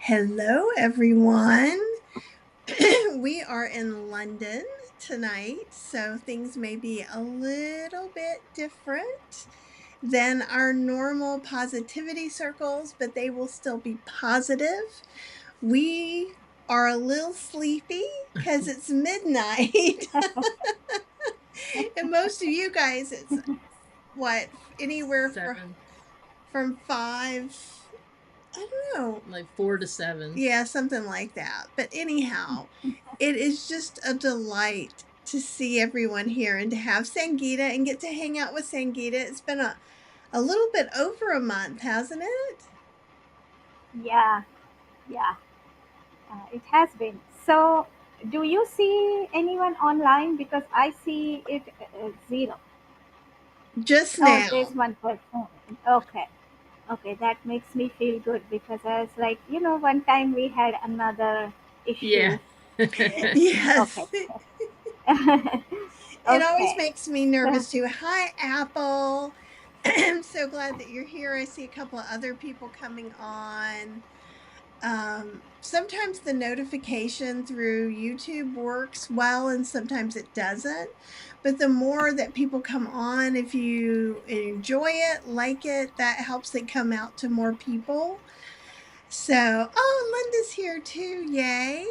Hello, everyone. We are in London tonight, so things may be a little bit different than our normal positivity circles, but they will still be positive. We are a little sleepy because it's midnight. And most of you guys, it's what, anywhere Seven, from five, I don't know. like 4 to 7. Yeah, something like that. But anyhow, it is just a delight to see everyone here and to have Sangeeta and get to hang out with Sangeeta. It's been a little bit over a month, hasn't it? Yeah, yeah, it has been. So, do you see anyone online? Because I see it zero. Just Oh, now. there's one person. Okay, okay, that makes me feel good because I was like, one time we had another Yeah. issue. Yes. Okay, It always okay. makes me So, nervous too. Hi, Apple. I'm so glad that you're here. I see a couple of other people coming on. Sometimes the notification through YouTube works well and sometimes it doesn't. But the more that people come on, if you enjoy it, like it, that helps it come out to more people. So, oh, Linda's here too. Yay.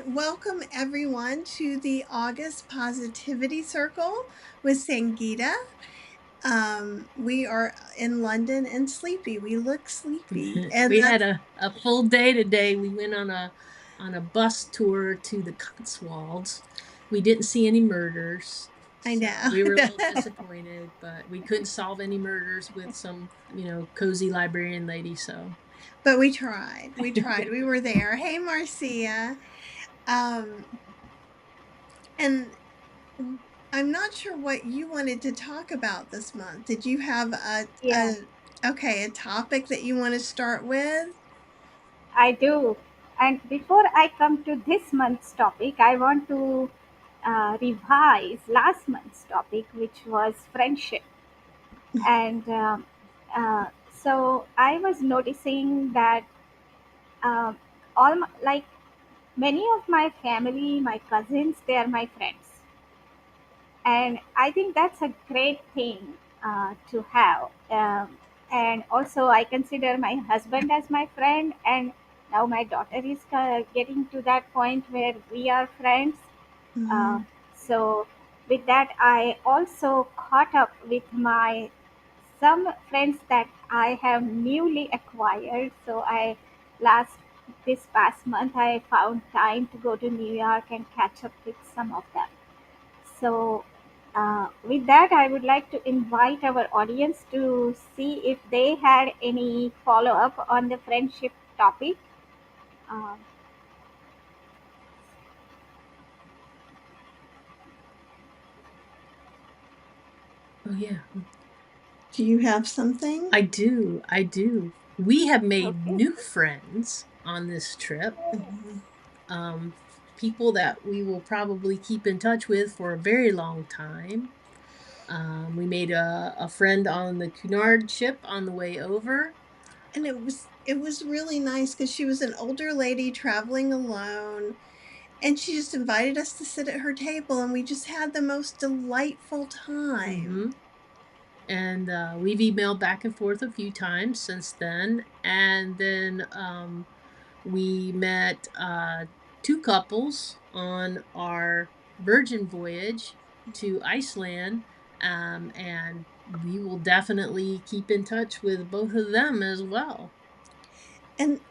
Welcome everyone to the August Positivity Circle with Sangeeta. We are in London and sleepy. We look sleepy, and We had that's a full day today. We went on a bus tour to the Cotswolds. We didn't see any murders, I so know. we were a little disappointed, but we couldn't solve any murders with some, cozy librarian lady, so But we tried. We tried. We were there. Hey, Marcia. Um, and I'm not sure what you wanted to talk about this month. Did you have yeah, a topic that you want to start with? I do. And before I come to this month's topic, I want to revise last month's topic, which was friendship. And so I was noticing that um, like many of my family, my cousins, they are my friends, and I think that's a great thing to have. And also, I consider my husband as my friend, and now my daughter is getting to that point where we are friends. Uh, Mhm. so, with that, I also caught up with my some friends that I have newly acquired. So, I last this past month I found time to go to New York and catch up with some of them. So, with that, I would like to invite our audience to see if they had any follow up on the friendship topic. Uh, oh yeah. Do you have something? I do. I do. We have made okay. new friends on this trip. Mhm. um, People that we will probably keep in touch with for a very long time. We made a friend on the Cunard ship on the way over. And it was really nice because she was an older lady traveling alone, and she just invited us to sit at her table, and we just had the most delightful Hmm. time. And we've emailed back and forth a few times since then. And then we met two couples on our Virgin voyage to Iceland. And we will definitely keep in touch with both of them as well. And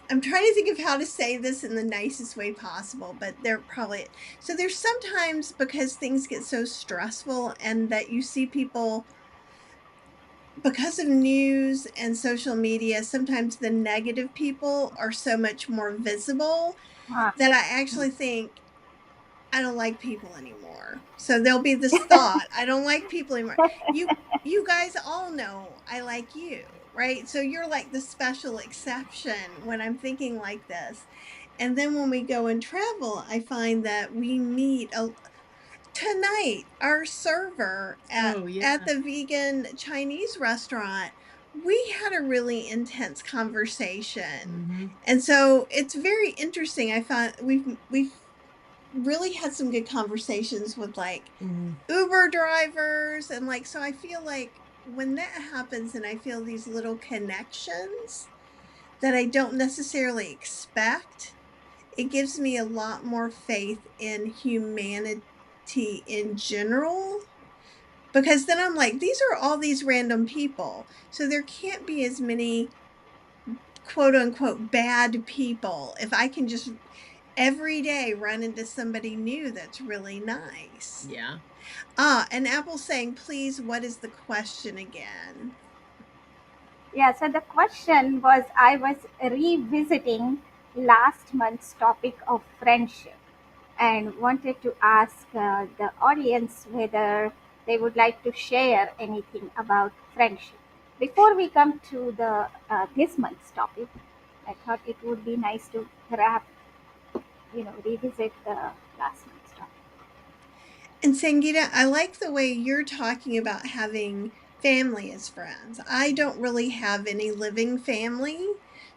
I'm trying to think of how to say this in the nicest way possible, but they're probably so there's sometimes because things get so stressful and that you see people because of news and social media, sometimes the negative people are so much more visible Huh. that I actually think I don't like people anymore. So there'll be this thought, I don't like people anymore. You guys all know I like you, right? So you're like the special exception when I'm thinking like this. And then when we go and travel, I find that we meet tonight our server at Oh, at yeah. the vegan Chinese restaurant. we had a really intense conversation. Mm-hmm. And so it's very interesting. I found we've really had some good conversations with like Mm-hmm. Uber drivers and like so I feel like when that happens and I feel these little connections that I don't necessarily expect, it gives me a lot more faith in humanity in general because then I'm like, these are all these random people. So there can't be as many quote unquote bad people if I can just every day run into somebody new that's really nice. Yeah. And Apple's saying, please, what is the question again? Yeah, so the question was, I was revisiting last month's topic of friendship and wanted to ask the audience whether they would like to share anything about friendship. Before we come to the this month's topic, I thought it would be nice to revisit the last month's topic. And Sangeeta, I like the way you're talking about having family as friends. I don't really have any living family,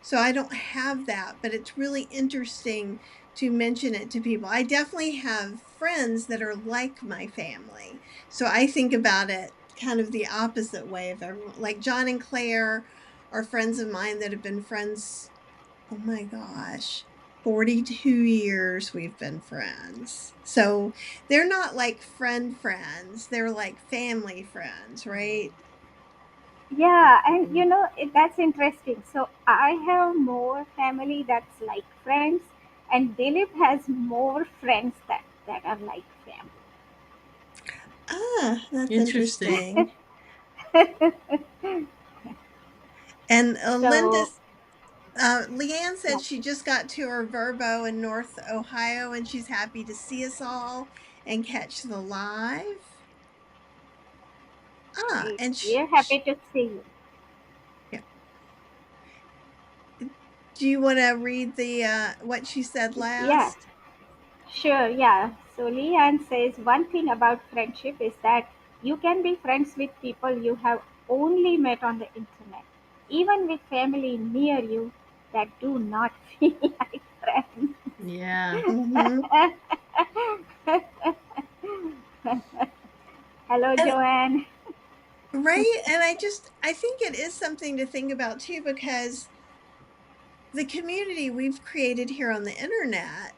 so I don't have that, but it's really interesting to mention it to people. I definitely have friends that are like my family. So I think about it kind of the opposite way of everyone. Like John and Claire are friends of mine that have been friends, oh my gosh, 42 years we've been friends. So they're not like friends, they're like family friends, right? Yeah, and that's interesting. So I have more family that's like friends, and Dilip has more friends that are like Ah, that's Interesting. interesting. And Linda, So Leanne yeah, said she just got to her Verbo in North Ohio and she's happy to see us all and catch the live. And we're happy to see you. yeah. Do you want to read the what she said Yeah, last? sure. Yeah. So Leanne says one thing about friendship is that you can be friends with people you have only met on the internet, even with family near you that do not feel like friends. Yeah. Mm-hmm. Hello, And Joanne. right, and I think it is something to think about too because the community we've created here on the internet,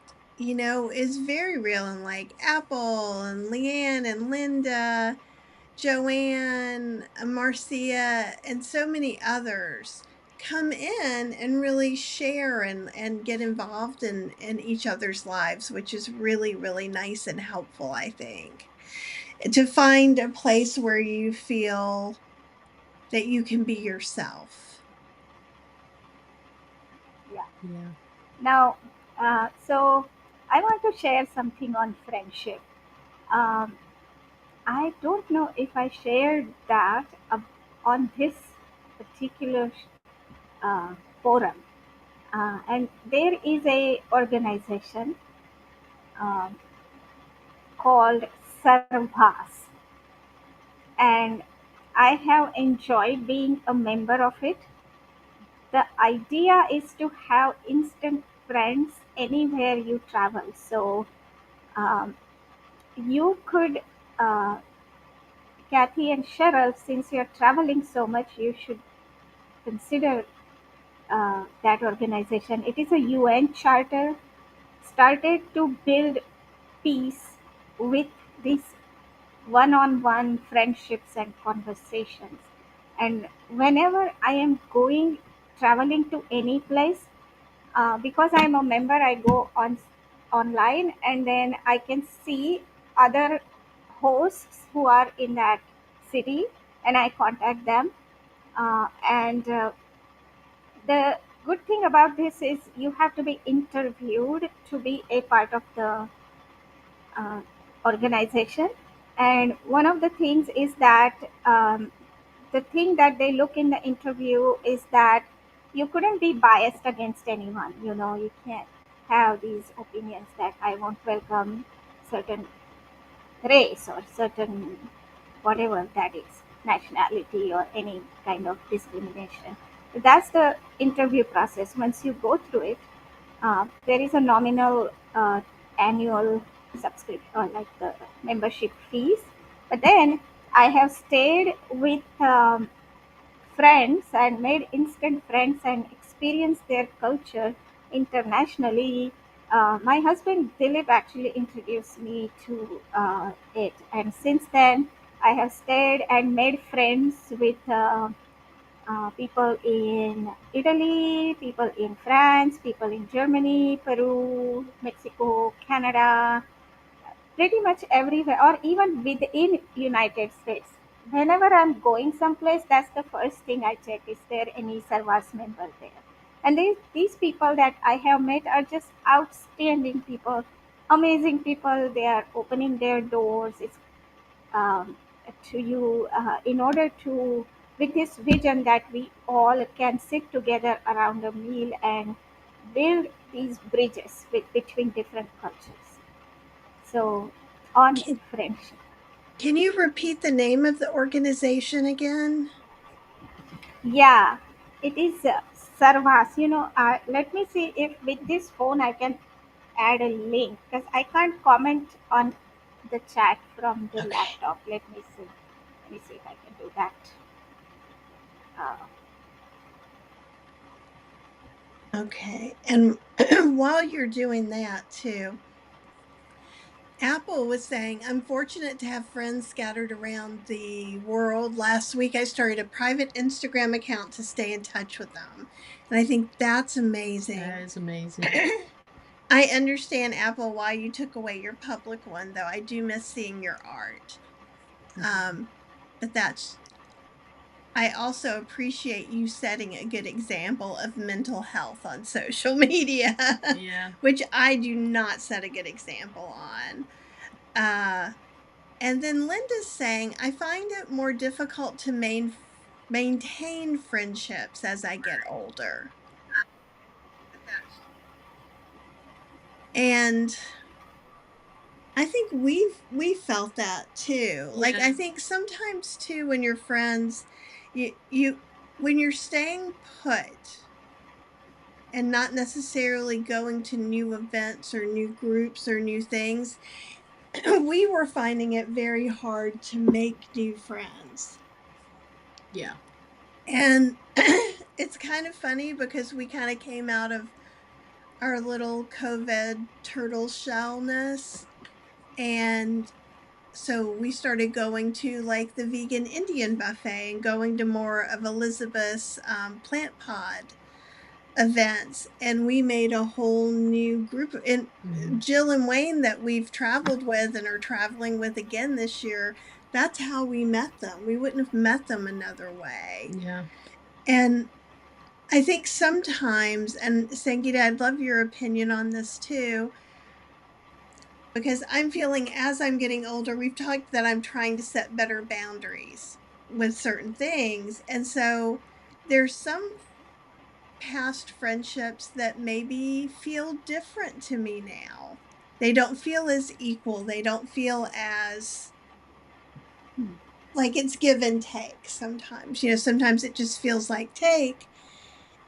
is very real and like Apple and Leanne and Linda, Joanne, Marcia, and so many others come in and really share and get involved in each other's lives, which is really, really nice and helpful, I think. To find a place where you feel that you can be yourself. Yeah. Yeah. Now, so I want to share something on friendship. Um, I don't know if I shared that on this particular uh, forum. And there is a organization um, called Sarvas, and I have enjoyed being a member of it. The idea is to have instant friends anywhere you travel. So um, you could, Kathy and Cheryl, since you're traveling so much, you should consider that organization. It is a UN charter started to build peace with these one on one friendships and conversations. And whenever I am traveling to any place, because I'm a member, I go on online and then I can see other hosts who are in that city and I contact them. And the good thing about this is you have to be interviewed to be a part of the uh, organization. And one of the things is that the thing that they look in the interview is that you couldn't be biased against anyone. You can't have these opinions that I won't welcome certain race or certain whatever that is. nationality or any kind of discrimination. That's the interview process. Once you go through it, there is a nominal annual subscription or like the membership fees. But then I have stayed with friends and made instant friends and experienced their culture internationally. My husband Dilip actually introduced me to it, and since then I have stayed and made friends with people in Italy, people in France, people in Germany, Peru, Mexico, Canada, pretty much everywhere, or even within United States. Whenever I'm going someplace, that's the first thing I check: is there any Sarvas member there? And these people that I have met are just outstanding people, amazing people. They are opening their doors. It's um, to you in order to, with this vision that we all can sit together around a meal and build these bridges between different cultures. So, on Can, friendship. can you repeat the name of the organization again? Yeah, it is Sarvas. Let me see if with this phone I can add a link because I can't comment on the chat from the Okay. laptop. Let me see. Let me see if I can do that. Uh, Okay. And while you're doing that too, Apple was saying, I'm fortunate to have friends scattered around the world. Last week, I started a private Instagram account to stay in touch with them. And I think that's That amazing. is amazing. I understand, Apple, why you took away your public one, though. I do miss seeing your art. Um, but I also appreciate you setting a good example of mental health on social media, Yeah. which I do not set a good example on. Uh, And then Linda's saying, I find it more difficult to maintain friendships as I get older. And I think we felt that too. Like Yeah. I think sometimes too when you're friends, you when you're staying put and not necessarily going to new events or new groups or new things, we were finding it very hard to make new friends. Yeah. And it's kind of funny because we kind of came out of our little COVID turtle shellness. And so we started going to like the vegan Indian buffet and going to more of Elizabeth's plant pod events. And we made a whole new group. And Hmm. Jill and Wayne, that we've traveled with and are traveling with again this year, that's how we met them. We wouldn't have met them another way. Yeah. And I think sometimes, and Sangeeta, I'd love your opinion on this too, because I'm feeling as I'm getting older, we've talked that I'm trying to set better boundaries with certain things. And so there's some past friendships that maybe feel different to me now. They don't feel as equal. They don't feel as like it's give and take sometimes. Sometimes it just feels like take.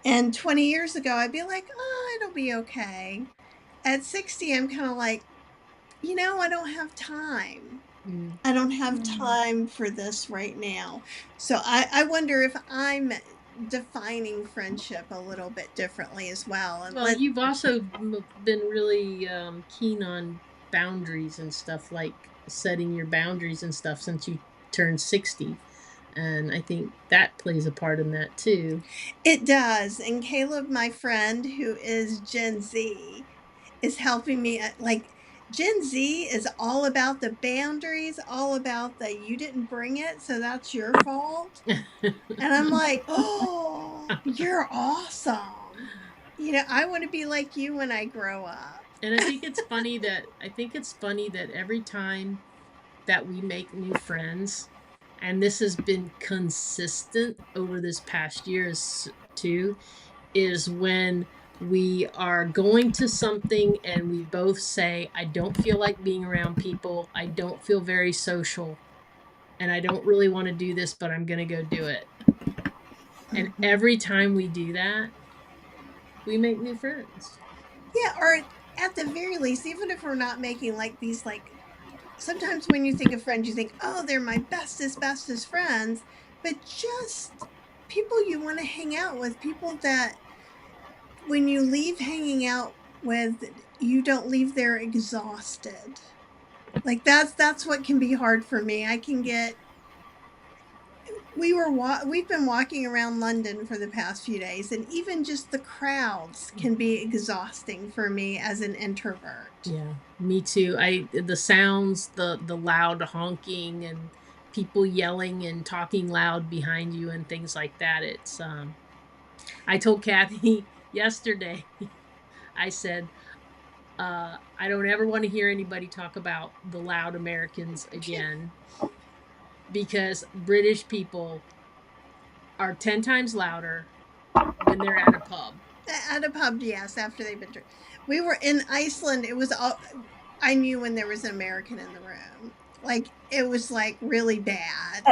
And 20 years ago, I'd be like, oh, it'll be okay. At 60, I'm kind of like, I don't have time. Mm. I don't have mm, time for this right now. So I wonder if I'm defining friendship a little bit differently as well. And Well, you've also been really keen on boundaries and stuff, like setting your boundaries and stuff since you turned 60. And I think that plays a part in that too. it does. And Caleb, my friend who is Gen Z, is helping me like Gen Z is all about the boundaries, all about the you didn't bring it, so that's your fault. And I'm like, "Oh, you're awesome." I want to be like you when I grow up. And I think it's funny that every time that we make new friends, and this has been consistent over this past years too, is when we are going to something and we both say, I don't feel like being around people, I don't feel very social. and I don't really want to do this, but I'm going to go do it. And Mhm. every time we do that, we make new friends. Yeah, or at the very least, even if we're not making like these like sometimes when you think of friends, you think, oh, they're my bestest friends, but just people you want to hang out with, people that when you leave hanging out with, you don't leave there exhausted. Like that's what can be hard for me. I can get we've been walking around London for the past few days, and even just the crowds can be exhausting for me as an introvert. Yeah, me too. I the sounds, the loud honking and people yelling and talking loud behind you and things like that. It's I told Kathy yesterday, I said, I don't ever want to hear anybody talk about the loud Americans again because British people are 10 times louder when they're at a pub. At a pub, yes, after they've been drinking. We were in Iceland. It was all I knew when there was an American in the room. Like it was like really bad.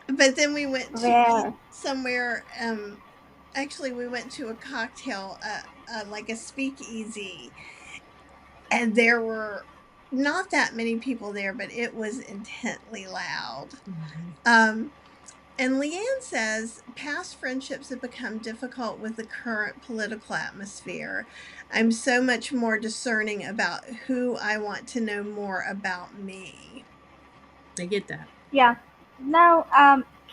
But then we went to eat Where? somewhere. Actually, we went to a cocktail, like a speakeasy, and there were not that many people there, but it was intently loud. Mhm. Um, and Leanne says past friendships have become difficult with the current political atmosphere. I'm so much more discerning about who I want to know more about me. I get that. Yeah. Now,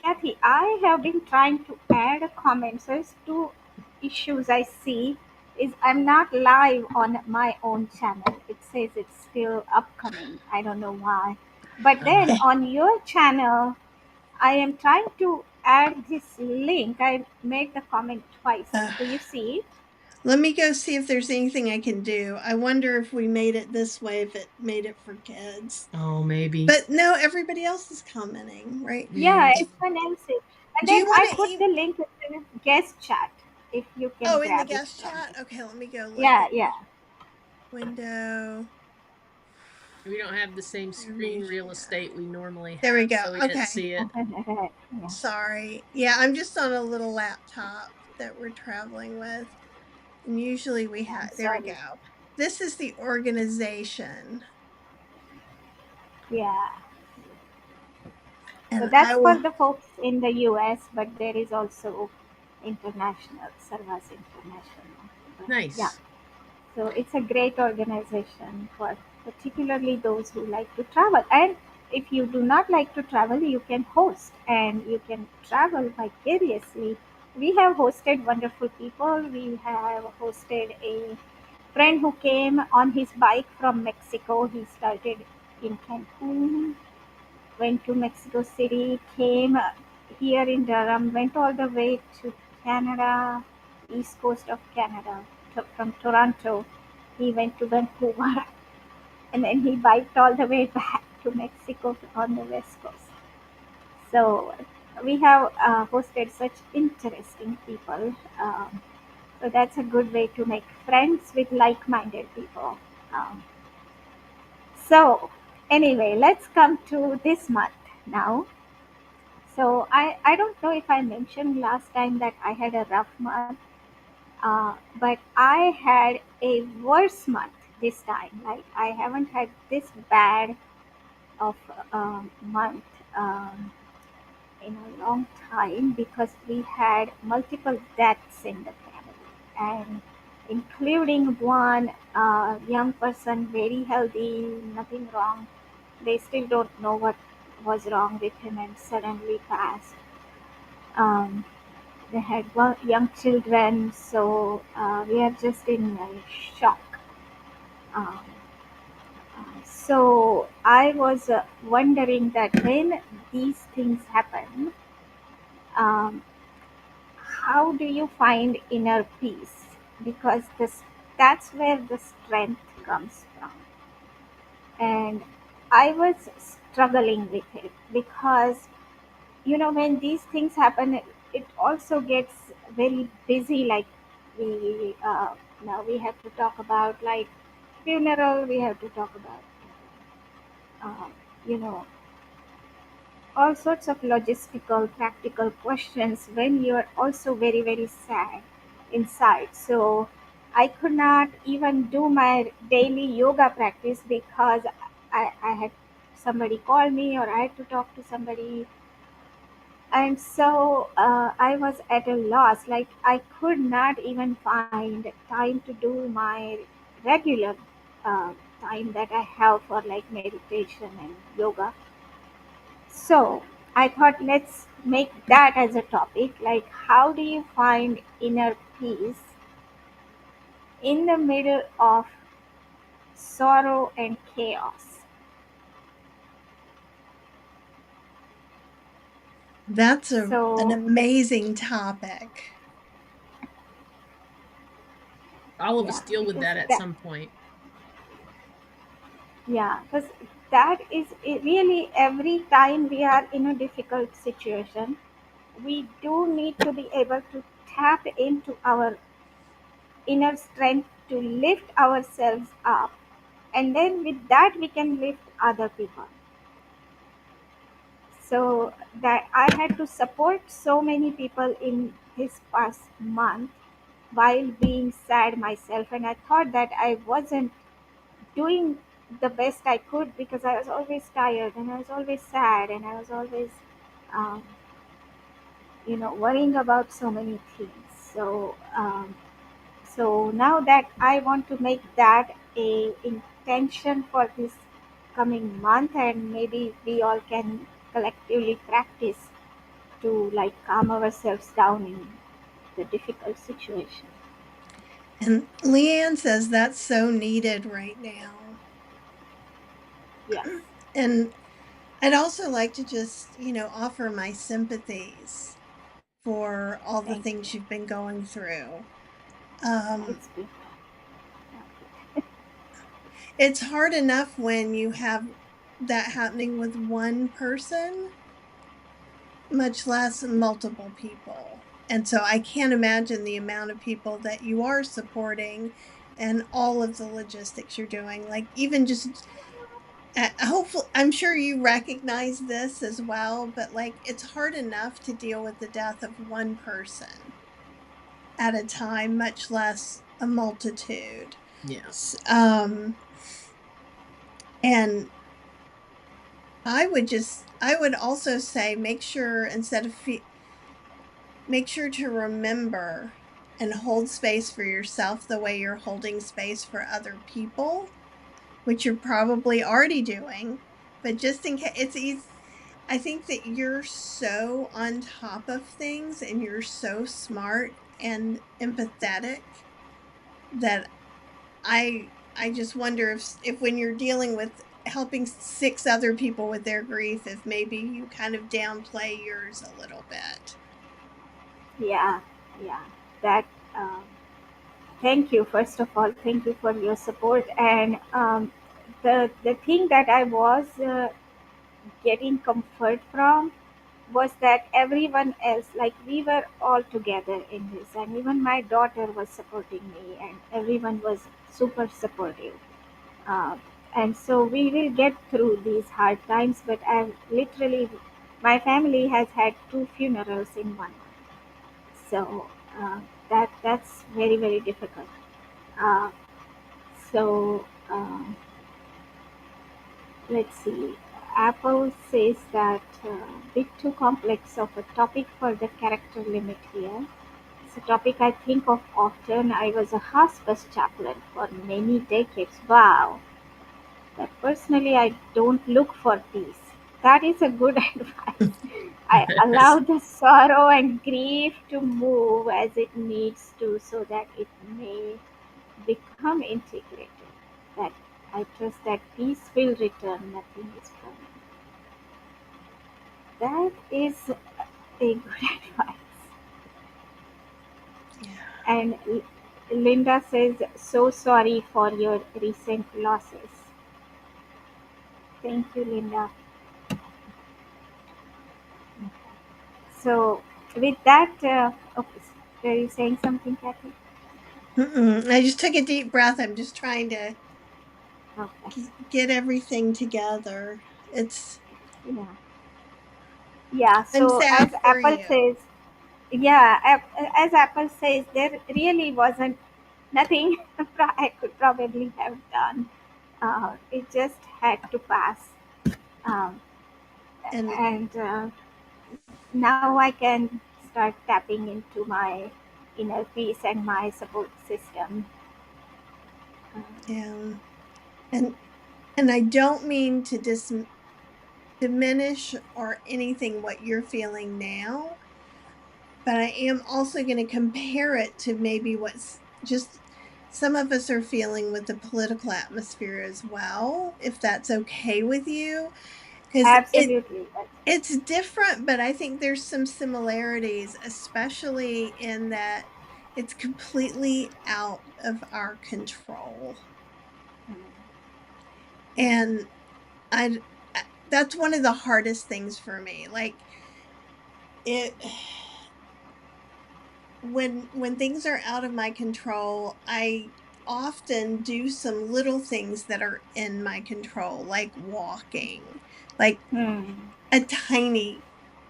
Kathy, I have been trying to add a comment. So it's two issues I see. Is I'm not live on my own channel. It says it's still upcoming. I don't know why. But Uh, then on your channel, I am trying to add this link. I made the comment twice. Uh, Do you see it? Let me go see if there's anything I can do. I wonder if we made it this way, if it made it for kids. oh, maybe. But no, everybody else is commenting, right? Yeah, Mm. everyone else is. And Do then you want I to put eat? the link in the guest chat if you can Oh, in the grab it guest from chat? me. Okay, let me go look Yeah, at yeah. window. We don't have the same screen real Share. estate we normally There we have, go. so we didn't Okay. see it. Yeah. Sorry. Yeah, I'm just on a little laptop that we're traveling with. And usually we I'm have, there we sorry. go. This is the organization. Yeah. So And I that's for will, the folks in the US, but there is also international, Service International. But yeah, Nice. so it's a great organization for particularly those who like to travel. And if you do not like to travel, you can host and you can travel vicariously. We have hosted wonderful people. We have hosted a friend who came on his bike from Mexico. He started in Cancun, went to Mexico City, came here in Durham, went all the way to Canada, east coast of Canada, from Toronto. He went to Vancouver, and then he biked all the way back to Mexico on the west coast. So we have hosted such interesting people. So that's a good way to make friends with like-minded people. Um, so anyway, let's come to this month now. So I don't know if I mentioned last time that I had a rough month, but I had a worse month this time. Like I haven't had this bad of month in a long time because we had multiple deaths in the family, and including one young person, very healthy, nothing wrong. They still don't know what was wrong with him and suddenly passed. Um, they had young children, so we are just in shock. Um, so I was wondering that when these things happen, um, how do you find inner peace? Because that's where the strength comes from. And I was struggling with it because when these things happen, it also gets very busy. Like we now we have to talk about funeral. We have to talk about uh, you know all sorts of logistical, practical questions when you're also very, very sad inside. So I could not even do my daily yoga practice because I had somebody call me or I had to talk to somebody. And so I was at a loss. Like I could not even find time to do my regular uh, time that I have for like meditation and yoga. So I thought let's make that as a topic. Like, how do you find inner peace in the middle of sorrow and chaos? That's an So, amazing topic. All of us yeah, deal with because that at that, some point. yeah, because that is it really every time we are in a difficult situation, we do need to be able to tap into our inner strength to lift ourselves up, and then with that we can lift other people. So that I had to support so many people in this past month while being sad myself, and I thought that I wasn't doing the best I could because I was always tired and I was always sad and I was always um, worrying about so many things. So now that I want to make that a intention for this coming month, and maybe we all can collectively practice to like calm ourselves down in the difficult situation. And Leanne says that's so needed right now. Yes, And I'd also like to just, offer my sympathies for all the thank you. things you've been going through. Yeah, Um, it's been it's hard enough when you have that happening with one person, much less multiple people. And so I can't imagine the amount of people that you are supporting and all of the logistics you're doing. Like, even just hopefully, I'm sure you recognize this as well, but like, it's hard enough to deal with the death of one person at a time, much less a multitude. Yeah. And I would also say, make sure to remember and hold space for yourself the way you're holding space for other people, which you're probably already doing. But just in case, it's easy. I think that you're so on top of things and you're so smart and empathetic that I just wonder if when you're dealing with helping six other people with their grief, if maybe you kind of downplay yours a little bit. yeah, yeah. That thank you. First of all, thank you for your support. And the thing that I was getting comfort from was that everyone else, like we were all together in this, and even my daughter was supporting me, and everyone was super supportive. Uh, and so we will get through these hard times. But I literally, my family has had two funerals in 1 month, so that's very very difficult. Uh, so let's see. Apple says that bit too complex of a topic for the character limit here. It's a topic I think of often. I was a hospice chaplain for many decades. Wow. But personally, I don't look for peace. That is a good advice. I allow the sorrow and grief to move as it needs to so that it may become integrated. That I trust that peace will return, nothing is permanent. That is a good advice. Yeah. And Linda says, so sorry for your recent losses. Thank you, Linda. So, with that, okay, were you saying something, Kathy? Mm-mm. I just took a deep breath. I'm just trying to Okay, get everything together. It's yeah. Yeah, I'm so sad as for Apple you. says, yeah, as Apple says, there really wasn't nothing I could probably have done. It just had to pass. Um, And and now I can start tapping into my inner peace and my support system. Uh, yeah, and I don't mean to diminish or anything what you're feeling now, but I am also going to compare it to maybe what's just some of us are feeling with the political atmosphere as well, if that's okay with you, because Absolutely. it's different, but I think there's some similarities, especially in that it's completely out of our control. And I that's one of the hardest things for me. Like it when things are out of my control, I often do some little things that are in my control, like walking. Like Hmm. a tiny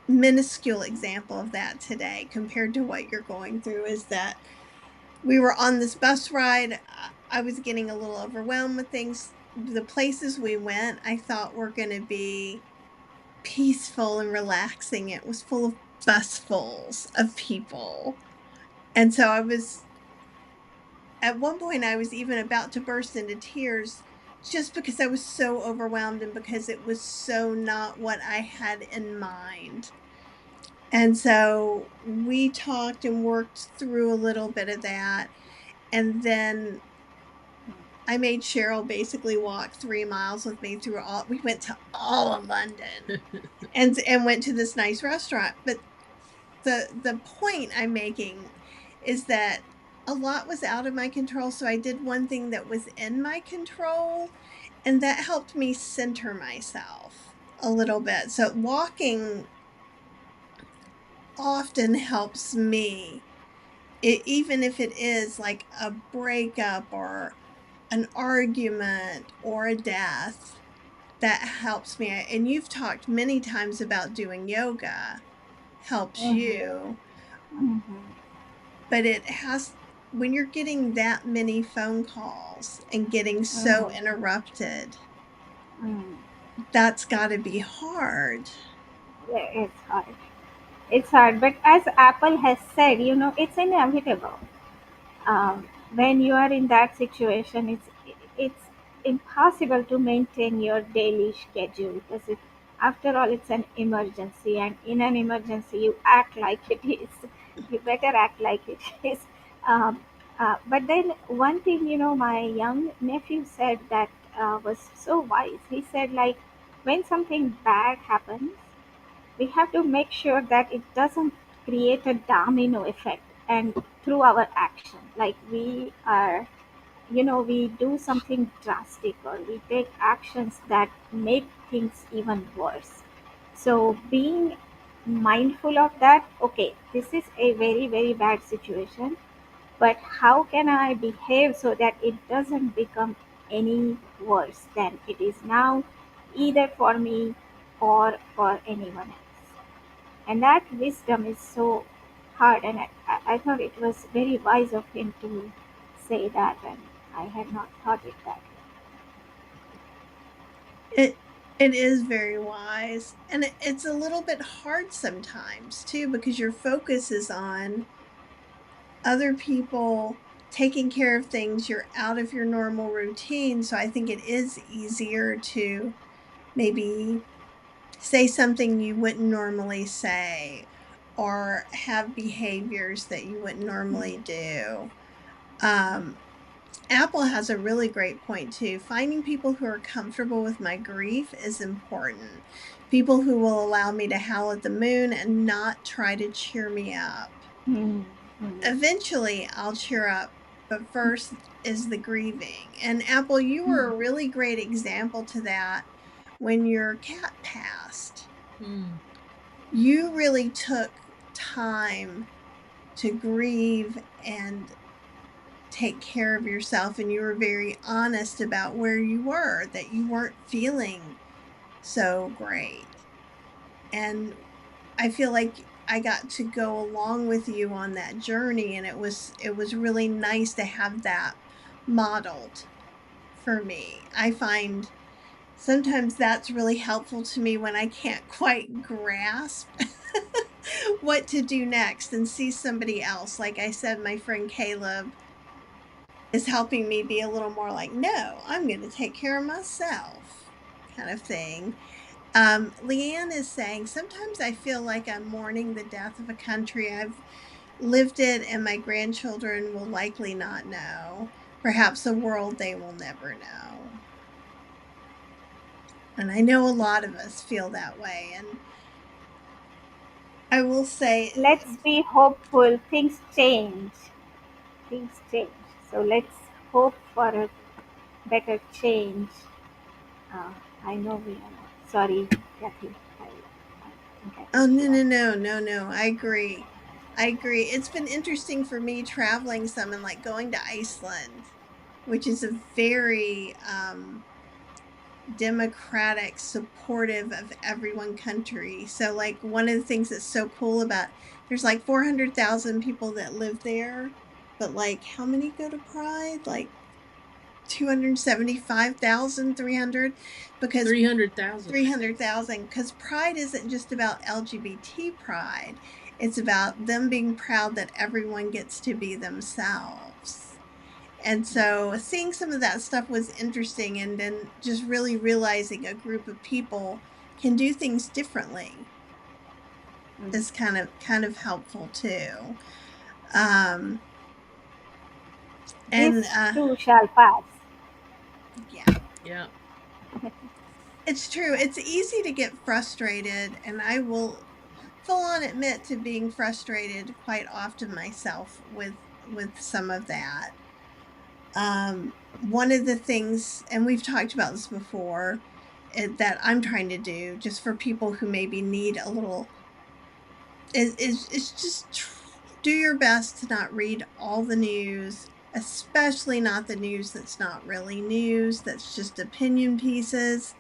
minuscule example of that today compared to what you're going through is that we were on this bus ride. I was getting a little overwhelmed with things. The places we went, I thought were going to be peaceful and relaxing. It was full of busfuls of people. And so I was, at one point, I was even about to burst into tears just because I was so overwhelmed and because it was so not what I had in mind. And so we talked and worked through a little bit of that. And then I made Cheryl basically walk 3 miles with me through all, we went to all of London and went to this nice restaurant. But the point I'm making is that a lot was out of my control. So I did one thing that was in my control, and that helped me center myself a little bit. So walking often helps me. Even if it is like a breakup or an argument or a death, that helps me. And you've talked many times about doing yoga helps Mhm. you, Mhm. but it has, when you're getting that many phone calls and getting so Mhm. interrupted, Mhm. that's got to be hard. Yeah, it's hard. It's hard, but as Apple has said, it's inevitable. When you are in that situation, it's impossible to maintain your daily schedule because after all, it's an emergency, and in an emergency, you act like it is. You better act like it is. Um, but then one thing, my young nephew said that was so wise. He said, like, when something bad happens, we have to make sure that it doesn't create a domino effect and through our action, like we do something drastic or we take actions that make things even worse. So being mindful of that, okay, this is a very very bad situation, but how can I behave so that it doesn't become any worse than it is now, either for me or for anyone else? And that wisdom is so hard, and I thought it was very wise of him to say that, and I had not thought it that It is very wise, and it's a little bit hard sometimes too because your focus is on other people taking care of things. You're out of your normal routine, so I think it is easier to maybe say something you wouldn't normally say or have behaviors that you wouldn't way. normally do. Um, Apple has a really great point too. Finding people who are comfortable with my grief is important. People who will allow me to howl at the moon and not try to cheer me up. Mm, mm, Eventually, I'll cheer up, but first is the grieving. And Apple, you were mm, a really great example to that when your cat passed. Mm. You really took time to grieve and take care of yourself, and you were very honest about where you were, that you weren't feeling so great. And I feel like I got to go along with you on that journey, and it was really nice to have that modeled for me. I find sometimes that's really helpful to me when I can't quite grasp what to do next and see somebody else. Like I said, my friend Caleb is helping me be a little more like, no, I'm going to take care of myself kind of thing. Leanne is saying, sometimes I feel like I'm mourning the death of a country I've lived it and my grandchildren will likely not know. Perhaps a world they will never know. And I know a lot of us feel that way. And I will say, Let's be hopeful. Things change. Things change. So let's hope for a better change. Uh, I know we are not. Sorry, Kathy. I think I oh, cut no, you no, off. no, no, no. I agree. I agree. It's been interesting for me traveling some and like going to Iceland, which is a very democratic, supportive of everyone country. So, like, one of the things that's so cool about there's like 400,000 people that live there, but like, how many go to Pride? Like 275,300 because 300,000. 300,000 because Pride isn't just about LGBT pride. It's about them being proud that everyone gets to be themselves. And so seeing some of that stuff was interesting, and then just really realizing a group of people can do things differently Mm. is kind of helpful too. Um and This too shall pass. yeah, Yeah. it's true. It's easy to get frustrated, and I will full on admit to being frustrated quite often myself with some of that. One of the things, and we've talked about this before, that I'm trying to do just for people who maybe need a little is just do your best to not read all the news, especially not the news that's not really news, that's just opinion pieces,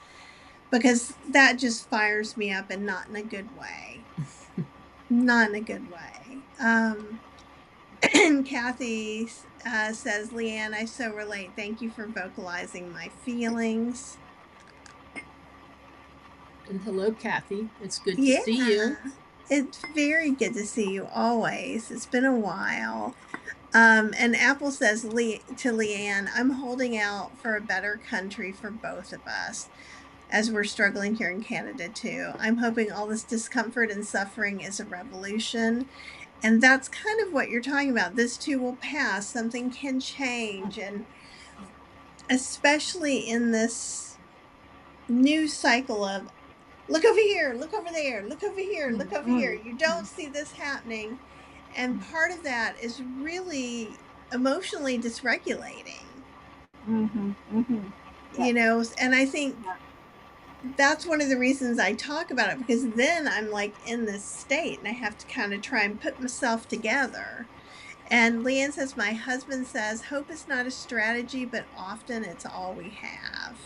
because that just fires me up and not in a good way. Not in a good way. And Kathy says, Leanne, I so relate. Thank you for vocalizing my feelings. And hello, Kathy. It's good to see Yeah, you. it's very good to see you always. It's been a while. And Apple says to Leanne, I'm holding out for a better country for both of us as we're struggling here in Canada too. I'm hoping all this discomfort and suffering is a revolution. And that's kind of what you're talking about. This too will pass. Something can change. And especially in this news cycle of look over here, look over there, look over here, Mm, look over here. mm, You don't see this happening. And part of that is really emotionally dysregulating, mm-hmm, mm-hmm. you Yes. know, and I think Yeah. that's one of the reasons I talk about it, because then I'm like in this state and I have to kind of try and put myself together. And Leanne says, my husband says, hope is not a strategy, but often it's all we have.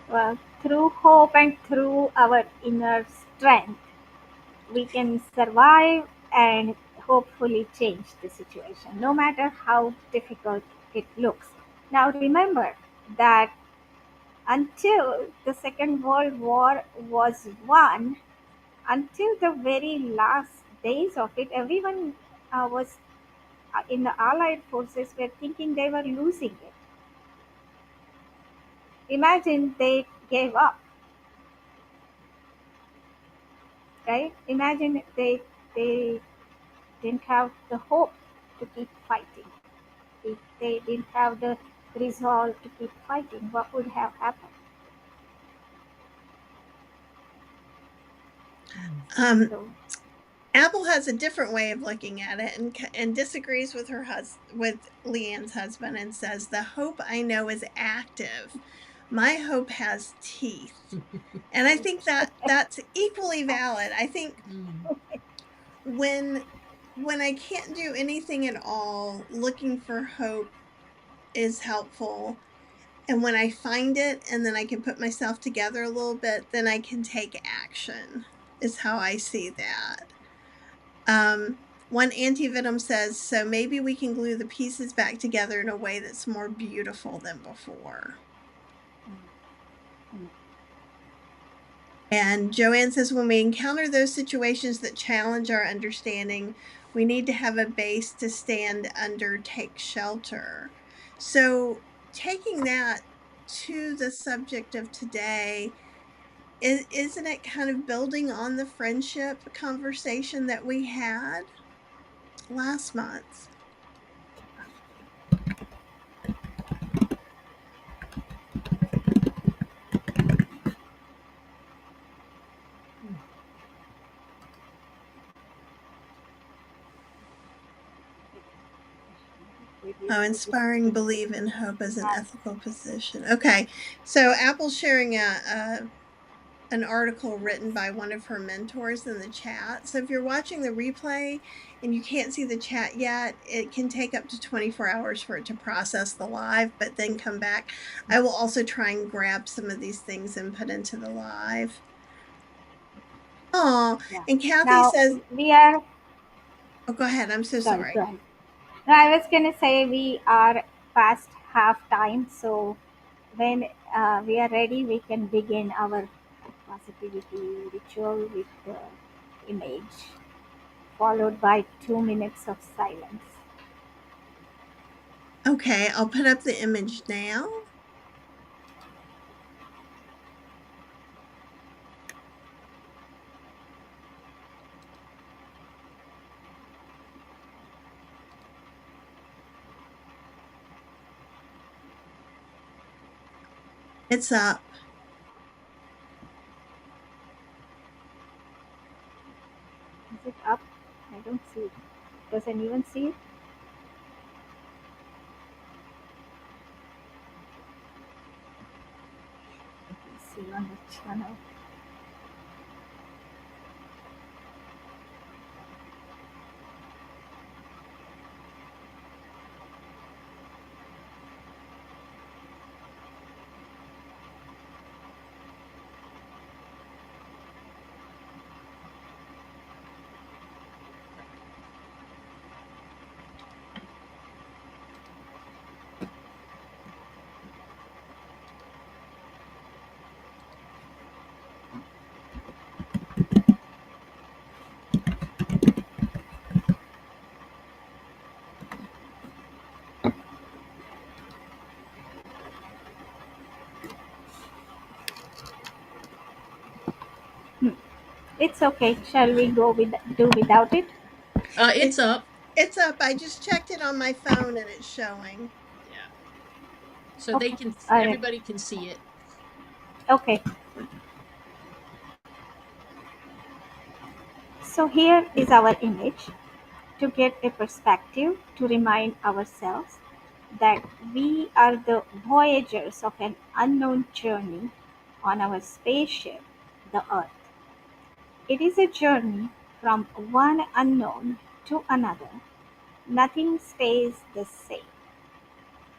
Well, through hope and through our inner strength, we can survive and hopefully change the situation, no matter how difficult it looks. Now, remember that until the Second World War was won, until the very last days of it, everyone was in the Allied forces were thinking they were losing it. Imagine they gave up, right? Imagine they didn't have the hope to keep fighting. If they didn't have the resolve to keep fighting, what would have happened? Um, So, Apple has a different way of looking at it, and disagrees with with Leanne's husband, and says the hope I know is active. My hope has teeth. And I think that that's equally valid. I think Mm. when when I can't do anything at all, looking for hope is helpful. And when I find it and then I can put myself together a little bit, then I can take action. is how I see that. Um, One anti-venom says, so maybe we can glue the pieces back together in a way that's more beautiful than before. And Joanne says, when we encounter those situations that challenge our understanding, we need to have a base to stand under, take shelter. So, taking that to the subject of today, isn't it kind of building on the friendship conversation that we had last month? Oh, inspiring believe in hope as an ethical position. Okay, so Apple's sharing a an article written by one of her mentors in the chat. So if you're watching the replay and you can't see the chat yet, it can take up to 24 hours for it to process the live, but then come back. I will also try and grab some of these things and put into the live. Oh, Yeah. and Kathy Now says, we are oh, go ahead. I'm so sorry. Go sorry. ahead. No, I was gonna say we are past half time, so when we are ready, we can begin our positivity ritual with the image, followed by 2 minutes of silence. Okay, I'll put up the image now. It's up. Is it up? I don't see it. Does anyone see it? Let's see on the channel. It's okay. Shall we go with do without it? It's It, up. it's up. I just checked it on my phone and it's showing. Yeah. So they Okay. can, All right. everybody can see it. Okay. So here is our image to get a perspective to remind ourselves that we are the voyagers of an unknown journey on our spaceship, the Earth. It is a journey from one unknown to another. Nothing stays the same,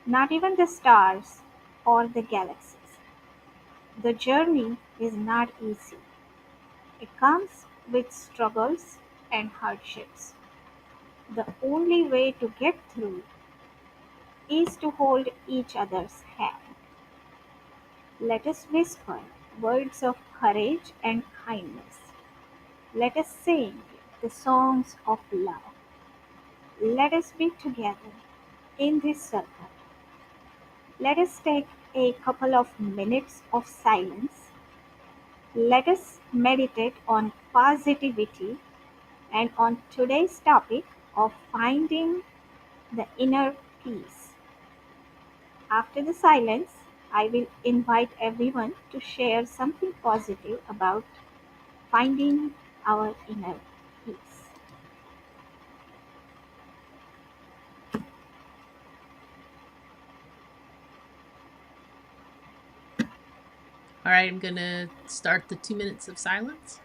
not even the stars or the galaxies. The journey is not easy. It comes with struggles and hardships. The only way to get through is to hold each other's hand. Let us whisper words of courage and kindness. Let us sing the songs of love. Let us be together in this circle. Let us take a couple of minutes of silence. Let us meditate on positivity and on today's topic of finding the inner peace. After the silence, I will invite everyone to share something positive about finding our inner peace. All right, I'm going to start the 2 minutes of silence.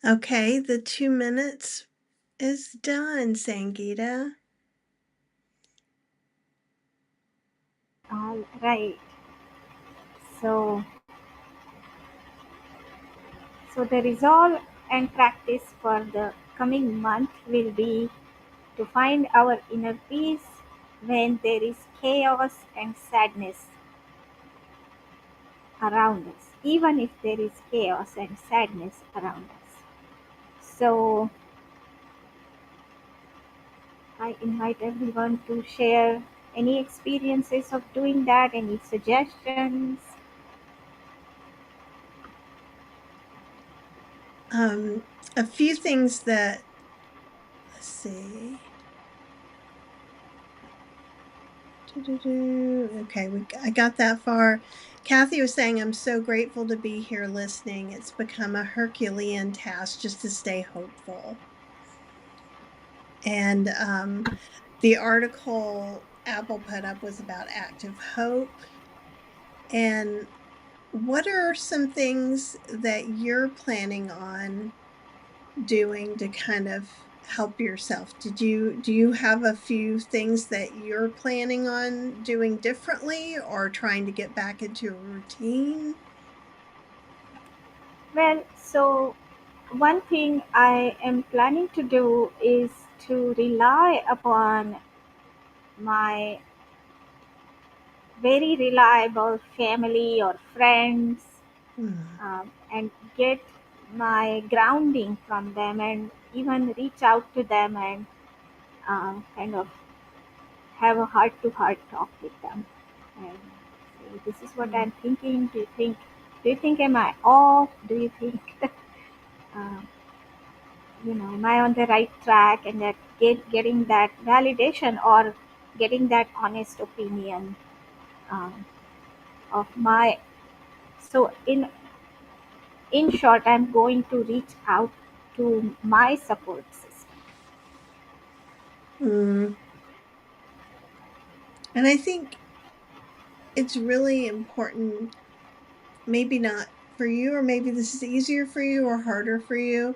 Okay, the 2 minutes is done, Sangeeta. All right. So, so the resolve and practice for the coming month will be to find our inner peace when there is chaos and sadness around us, even if there is chaos and sadness around us. So, I invite everyone to share any experiences of doing that, any suggestions. Um, a few things that, let's see. Okay, I got that far. Kathy was saying, I'm so grateful to be here listening. It's become a Herculean task just to stay hopeful. And the article Apple put up was about active hope. And what are some things that you're planning on doing to kind of help yourself? Do you have a few things that you're planning on doing differently or trying to get back into a routine? Well, so one thing I am planning to do is to rely upon my very reliable family or friends, Mm, and get my grounding from them, and even reach out to them and kind of have a heart to heart talk with them and say, this is what mm, I'm thinking. Do you think am I off? Do you think uh, am I on the right track? And that getting that validation or getting that honest opinion um, of my. So in short, I'm going to reach out to my support system. mm. And I think it's really important, maybe not for you, or maybe this is easier for you or harder for you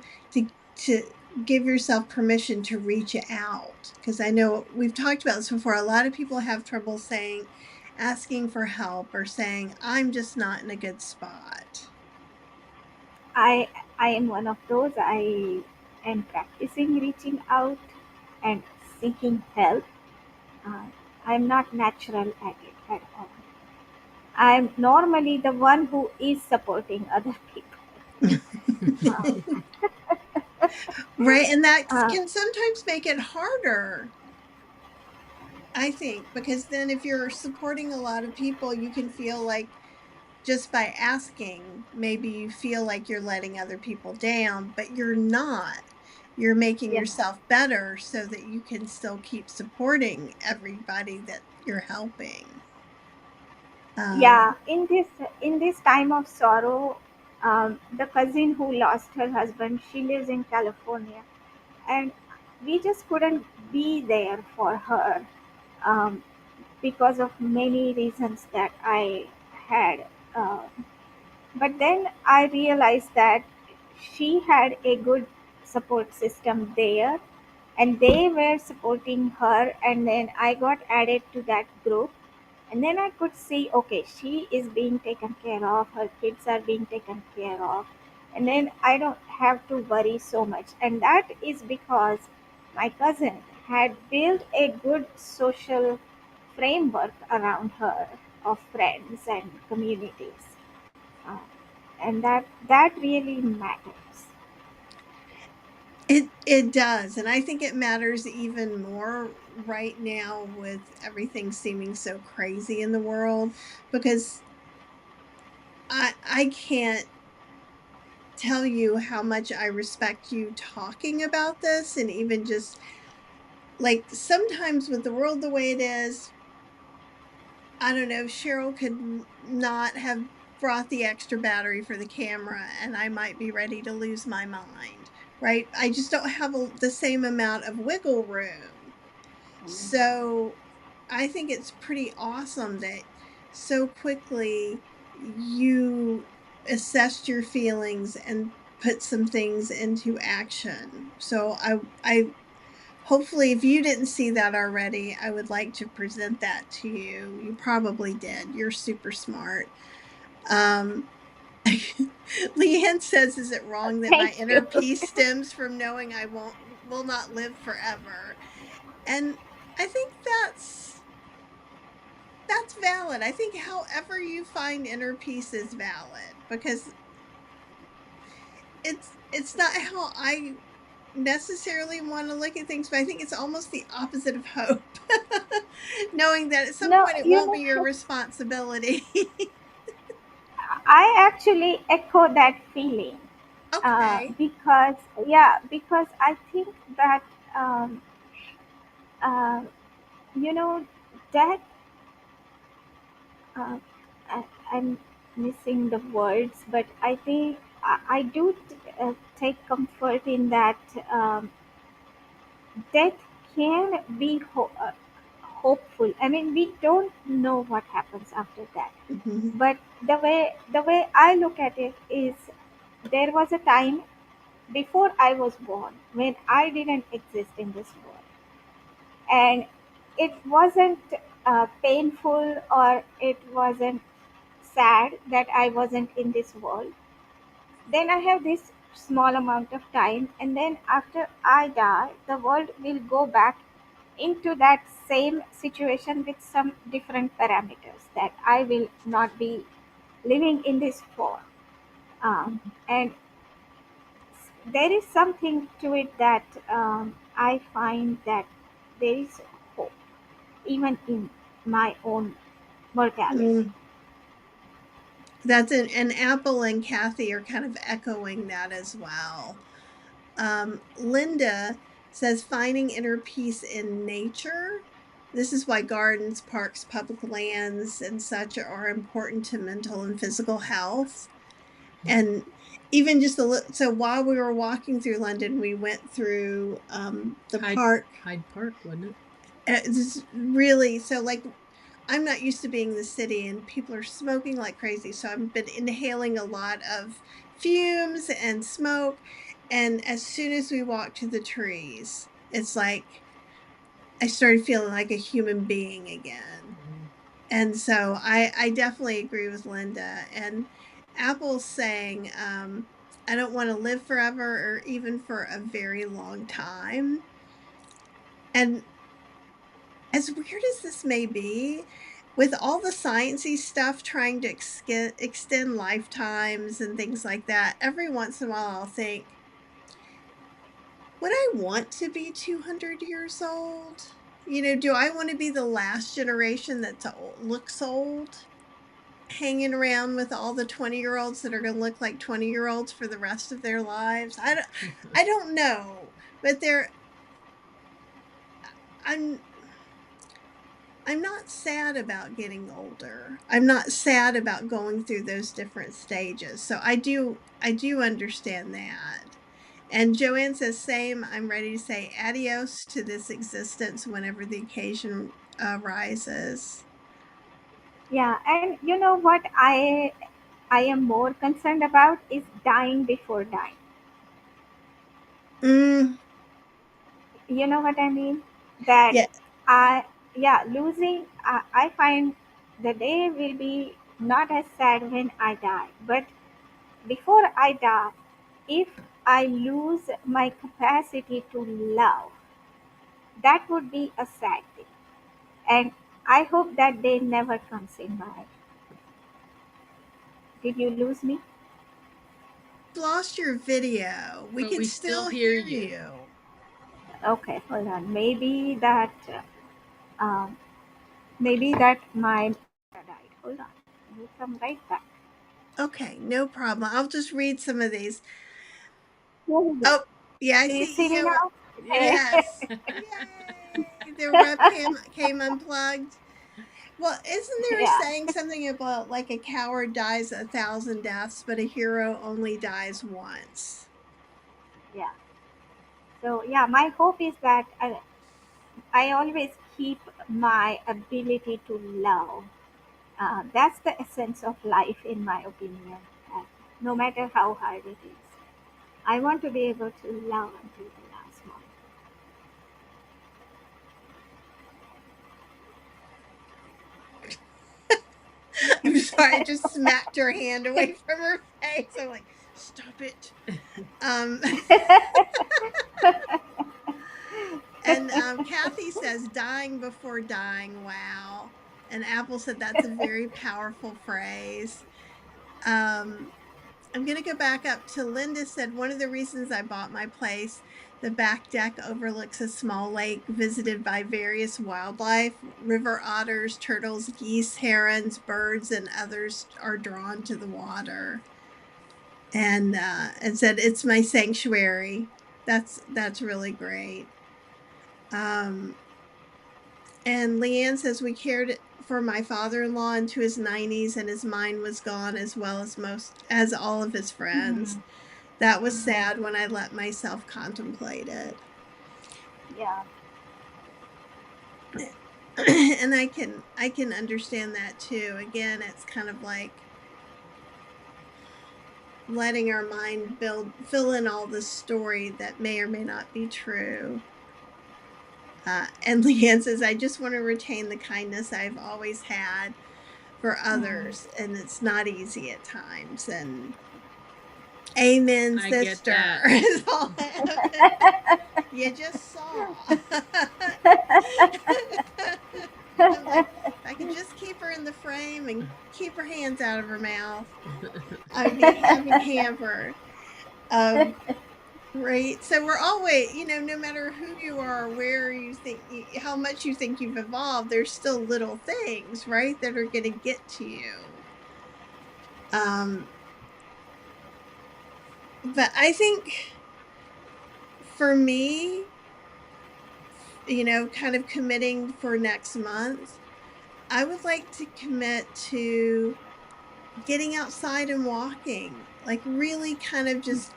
to give yourself permission to reach out, because I know we've talked about this before. A lot of people have trouble saying, asking for help, or saying, I'm just not in a good spot. I am one of those. I am practicing reaching out and seeking help. Uh, I'm not natural at it at all. I'm normally the one who is supporting other people. Um, Right, and that uh, can sometimes make it harder, I think, because then if you're supporting a lot of people, you can feel like just by asking, maybe you feel like you're letting other people down, but you're not. You're making yeah, yourself better so that you can still keep supporting everybody that you're helping. yeah. Um, In this time of sorrow, the cousin who lost her husband, she lives in California, and we just couldn't be there for her. Um, because of many reasons that I had. Uh, but then I realized that she had a good support system there, and they were supporting her, and then I got added to that group. And then I could see, okay, she is being taken care of, her kids are being taken care of, and then I don't have to worry so much. And that is because my cousin had built a good social framework around her of friends and communities. Uh, and that really matters. it does, and I think it matters even more right now with everything seeming so crazy in the world, because I can't tell you how much I respect you talking about this, and even just like sometimes with the world the way it is, I don't know, Cheryl could not have brought the extra battery for the camera and I might be ready to lose my mind, right? I just don't have the same amount of wiggle room. So I think it's pretty awesome that so quickly you assessed your feelings and put some things into action. So I hopefully, if you didn't see that already, I would like to present that to you. You probably did. You're super smart. Um, Leanne says, "Is it wrong that my Thank inner you. peace stems from knowing I will not live forever?" And I think that's valid. I think however you find inner peace is valid because it's not how I necessarily want to look at things, but I think it's almost the opposite of hope. Knowing that at some No, point it you won't be your know, responsibility. I actually echo that feeling Okay. because, yeah, because I think that, um, uh, you know, that uh, I, I'm missing the words, but I think I do take comfort in that death can be hopeful. I mean, we don't know what happens after that, Mhm. but the way I look at it is, there was a time before I was born when I didn't exist in this world, and it wasn't painful or it wasn't sad that I wasn't in this world. Then I have this small amount of time, and then after I die, the world will go back into that same situation with some different parameters that I will not be living in this form. And there is something to it that I find that there is hope even in my own mortality. Mm. That's and Apple and Kathy are kind of echoing that as well. Linda says finding inner peace in nature. This is why gardens, parks, public lands, and such are important to mental and physical health. And even just so while we were walking through London, we went through the Hyde park. Hyde Park, wasn't it? It's really so like I'm not used to being in the city and people are smoking like crazy. So I've been inhaling a lot of fumes and smoke. And as soon as we walked to the trees, it's like I started feeling like a human being again. Mhm. And so I definitely agree with Linda. And Apple's saying, I don't want to live forever or even for a very long time. And as weird as this may be, with all the sciencey stuff trying to extend lifetimes and things like that, every once in a while I'll think, would I want to be 200 years old? Do I want to be the last generation that's looks old? Hanging around with all the 20-year-olds that are going to look like 20-year-olds for the rest of their lives. I don't know, but I'm I'm not sad about getting older. I'm not sad about going through those different stages. So I do understand that. And Joanne says same, I'm ready to say adios to this existence whenever the occasion arises. Yeah, and you know what I am more concerned about is dying before dying. Mm, You know what I mean? That yeah. I yeah, losing I find the day will be not as sad when I die, but before I die, if I lose my capacity to love, that would be a sad day. And I hope that day never comes in by. Did you lose me? Lost your video. We But can we still still hear hear you. you. Okay, hold on. Um, maybe that my died. Hold on. We'll come right back. Okay, no problem. I'll just read some of these. Here we go. Oh, yeah, I Do you see see me you. now? Okay. Yes. Yay. The webcam came unplugged. Well, isn't there a Yeah, saying something about like a coward dies 1,000 deaths, but a hero only dies once? yeah. So yeah, my hope is that I always keep my ability to love. That's the essence of life, in my opinion. Uh, no matter how hard it is. I want to be able to love until the last moment. I'm sorry, I just smacked her hand away from her face. I'm like, stop it. Um, and Kathy says, dying before dying. Wow. And Apple said that's a very powerful phrase. Um, I'm going to go back up to Linda said, one of the reasons I bought my place, the back deck overlooks a small lake visited by various wildlife. River otters, turtles, geese, herons, birds, and others are drawn to the water. And said, it's my sanctuary. That's really great. Um, and Leanne says, we cared for my father-in-law into his 90s and his mind was gone as well as all of his friends. Mhm. That was sad when I let myself contemplate it. Yeah. And I can understand that too. Again, it's kind of like letting our mind fill in all the story that may or may not be true. And Leanne says, I just want to retain the kindness I've always had for Mm. others, and it's not easy at times. And amen, I get sister. that. Is all you just saw. I'm like, if I could just keep her in the frame and keep her hands out of her mouth, I would be a happy camper. Um, right. So we're always, no matter who you are, where you think, how much you think you've evolved, there's still little things, right, that are going to get to you. Um, but I think for me, kind of committing for next month, I would like to commit to getting outside and walking, like really kind of just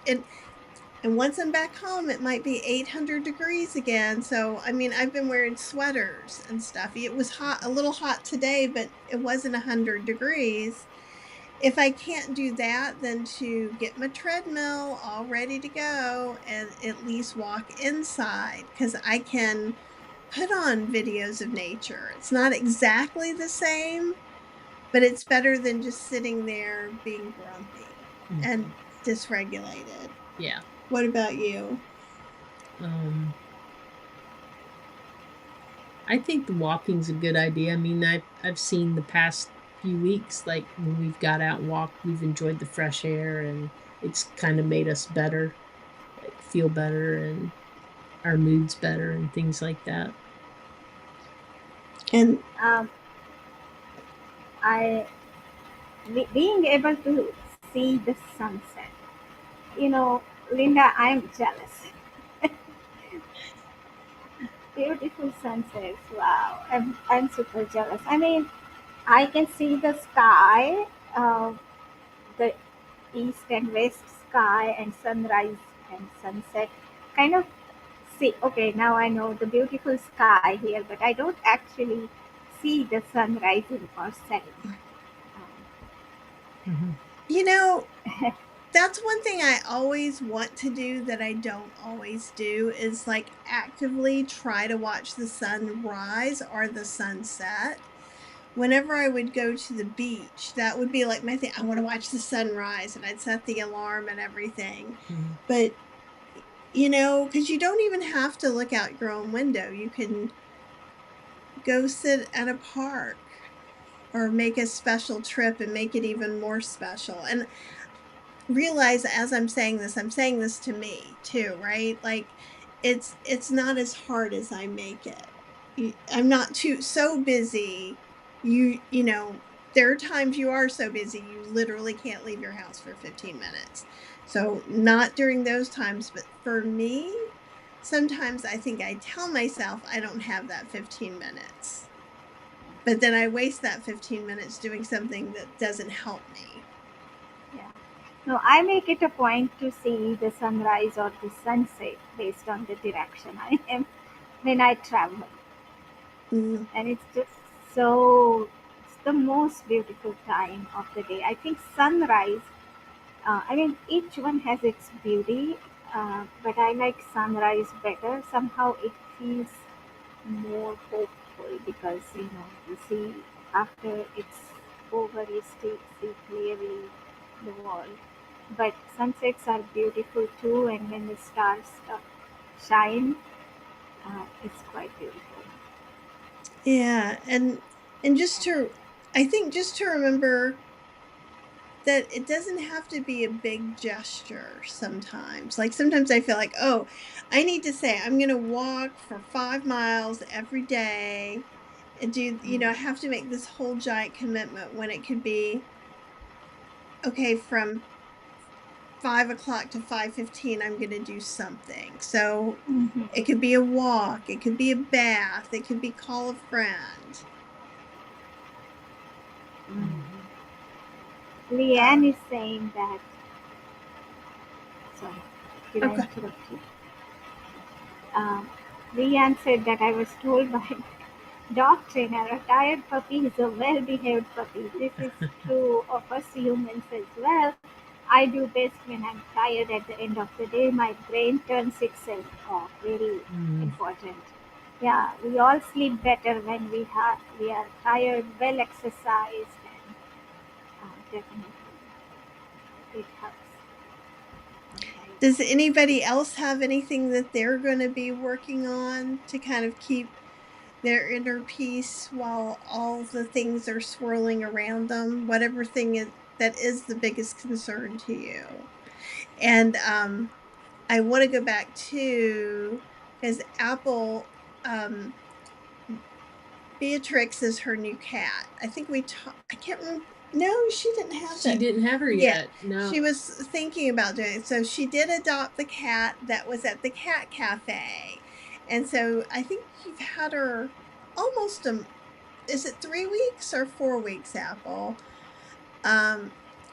and once I'm back home, it might be 800 degrees again. So, I mean, I've been wearing sweaters and stuff. It was hot, a little hot today, but it wasn't 100 degrees. If I can't do that, then to get my treadmill all ready to go and at least walk inside because I can put on videos of nature. It's not exactly the same, but it's better than just sitting there being grumpy and dysregulated. Yeah. What about you? Um, I think the walking's a good idea. I mean, I've seen the past few weeks, like when we've got out and walked, we've enjoyed the fresh air, and it's kind of made us better, like feel better, and our moods better, and things like that. And um, I being able to see the sunset. You know, Linda, I'm jealous. Beautiful sunsets. Wow, I'm super jealous. I mean, I can see the sky, the east and west sky, and sunrise and sunset. Kind of see. Okay, now I know the beautiful sky here, but I don't actually see the sun rising or setting. Hmm. you know, that's one thing I always want to do that I don't always do is like actively try to watch the sun rise or the sunset. Whenever I would go to the beach, that would be like my thing. I want to watch the sunrise and I'd set the alarm and everything. Hmm. But, because you don't even have to look out your own window. You can go sit at a park or make a special trip and make it even more special. And realize as I'm saying this to me too, right? Like it's not as hard as I make it. I'm not too so busy. There are times you are so busy you literally can't leave your house for 15 minutes. So not during those times, but for me, sometimes I think I tell myself I don't have that 15 minutes. But then I waste that 15 minutes doing something that doesn't help me. Yeah. No, I make it a point to see the sunrise or the sunset based on the direction I am when I travel. Mm. And it's just so, it's the most beautiful time of the day. I think sunrise I mean, each one has its beauty, but I like sunrise better. Somehow it feels more hopeful because you see after it's over, you still see clearly the world. But sunsets are beautiful too, and when the stars shine, it's quite beautiful. Yeah, and just to I think just to remember that it doesn't have to be a big gesture sometimes. Like sometimes I feel like, "Oh, I need to say I'm going to walk for 5 miles every day." And I have to make this whole giant commitment when it could be okay from 5 o'clock to 5:15 I'm going to do something. So it Mm-hmm. could be a walk, it could be a bath, it could be call a friend. Mm. Mhm. Leanne Um, is saying that. Sorry, did I okay. interrupt you? Um, Leanne said that I was told by dog trainer, a tired puppy is a well-behaved puppy. This is true of us humans as well. I do best when I'm tired at the end of the day. My brain turns itself off. Very Mm. important. Yeah, we all sleep better when we are tired, well exercised, and definitely it helps. Right. Does anybody else have anything that they're going to be working on to kind of keep their inner peace while all the things are swirling around them, whatever thing is that is the biggest concern to you? And I want to go back to because Apple Beatrix is her new cat. I think I can't remember. No, she didn't have She it. didn't have her Yeah, yet. No. she was thinking about doing it. So she did adopt the cat that was at the cat cafe. And so I think you've had her almost is it 3 weeks or 4 weeks, Apple? Um,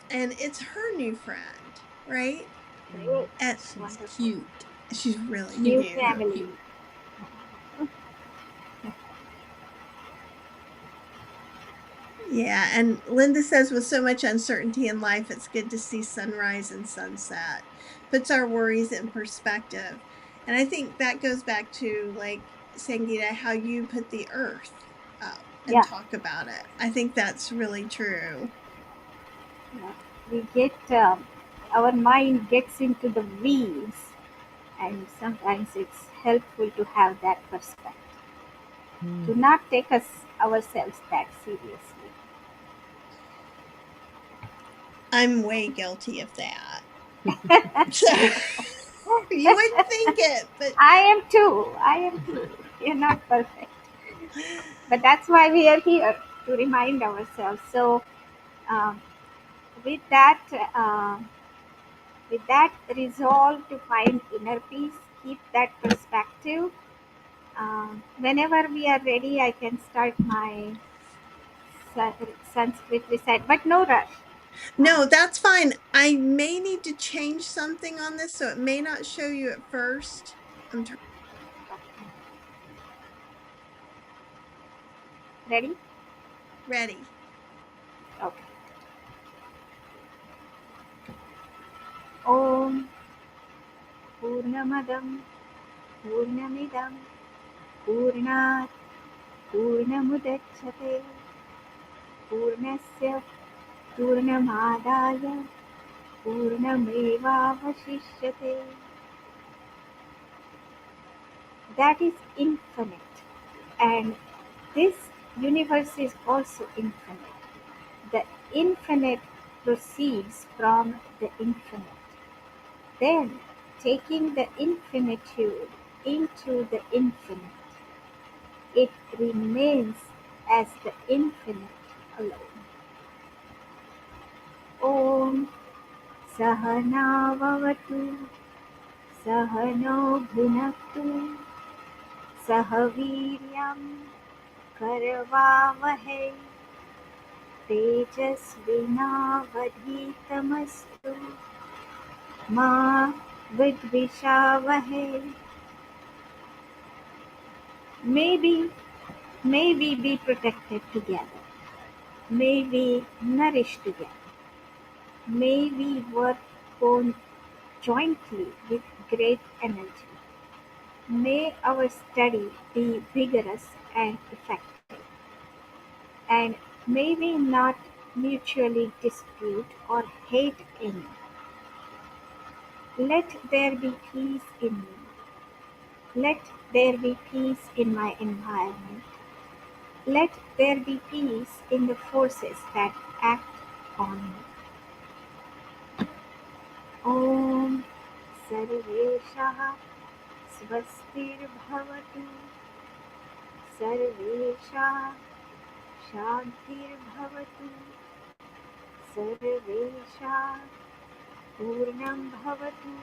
and it's her new friend, right? Mm. Great. And She's Wonderful. cute. she's really Cute, New cute. cute, family. cute. Yeah, and Linda says with so much uncertainty in life, it's good to see sunrise and sunset. Puts our worries in perspective. And I think that goes back to like Sangeeta, how you put the earth up and Yeah. talk about it. I think that's really true. Yeah. We get our mind gets into the weeds, and sometimes it's helpful to have that perspective. Mm. To not take us ourselves that seriously. I'm way guilty of that. So you wouldn't think it, but I am too. I am too. We are not perfect, but that's why we are here to remind ourselves. So, um, with that, uh, with that resolve to find inner peace, keep that perspective. Whenever we are ready, I can start my Sanskrit recite, but no rush. Uh, no, that's fine. I may need to change something on this, so it may not show you at first. I'm okay. Ready? ready. Okay. Om Purnamadam Purnamidam Purnat Purnamudachyate Purnasya Purnamadaya Purnamevavashishyate. That is infinite, and this universe is also infinite. The infinite proceeds from the infinite. Then, taking the infinitude into the infinite, it remains as the infinite alone. Om Sahanavavatu Sahano Bhunaktu Sahaviryam Karavavahe Tejasvinavadhitamastu Ma Vidvishavahe. Maybe, may we be protected together. May we nourish together. May we work on jointly with great energy. May our study be vigorous and effective, and may we not mutually dispute or hate any. Let there be peace in me. Let there be peace in my environment. Let there be peace in the forces that act on me. Om Sarveshah Swastirbhavatu Sarveshah Shantirbhavatu Sarveshah Purnam Bhavatu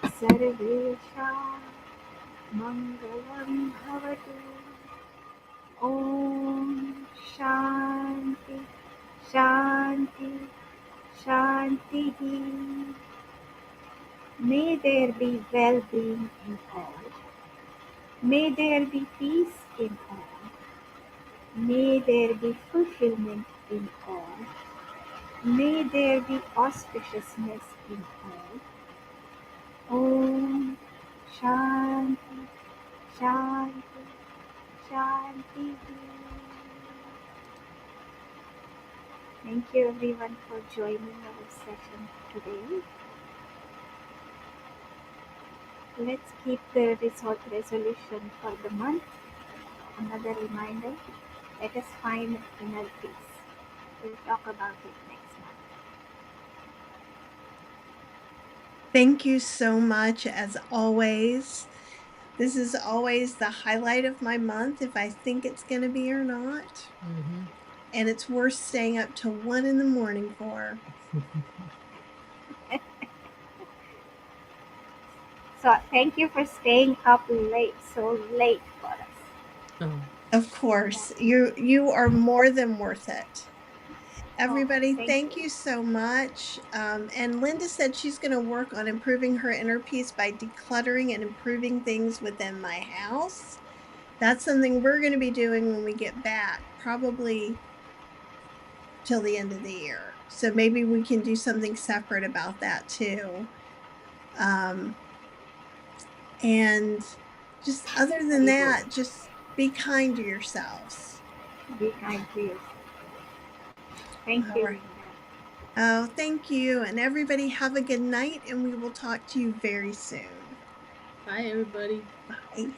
Sarveshah Mangalam Bhavatu. Om Shanti Shanti Shanti. May there be well-being in all. May there be peace in all. May there be fulfillment in all. May there be auspiciousness in all. Om Shanti Shanti Shanti. Thank you everyone for joining our session today. Let's keep the resolution for the month. Another reminder, let us find inner peace. We'll talk about it next month. Thank you so much, as always. This is always the highlight of my month, if I think it's going to be or not. Mm-hmm. And it's worth staying up till 1 in the morning for. So thank you for staying up so late for us. Oh, Of Yeah. course, you are more than worth it. Oh, Everybody, thank thank you. you so much. And Linda said she's going to work on improving her inner peace by decluttering and improving things within my house. That's something we're going to be doing when we get back, probably till the end of the year. So maybe we can do something separate about that too. Um, and just other than Very good. that, just be kind to yourselves. Be kind to yourself. Thank All you, right. Linda. Oh, thank you. And everybody have a good night, and we will talk to you very soon. bye everybody. Bye.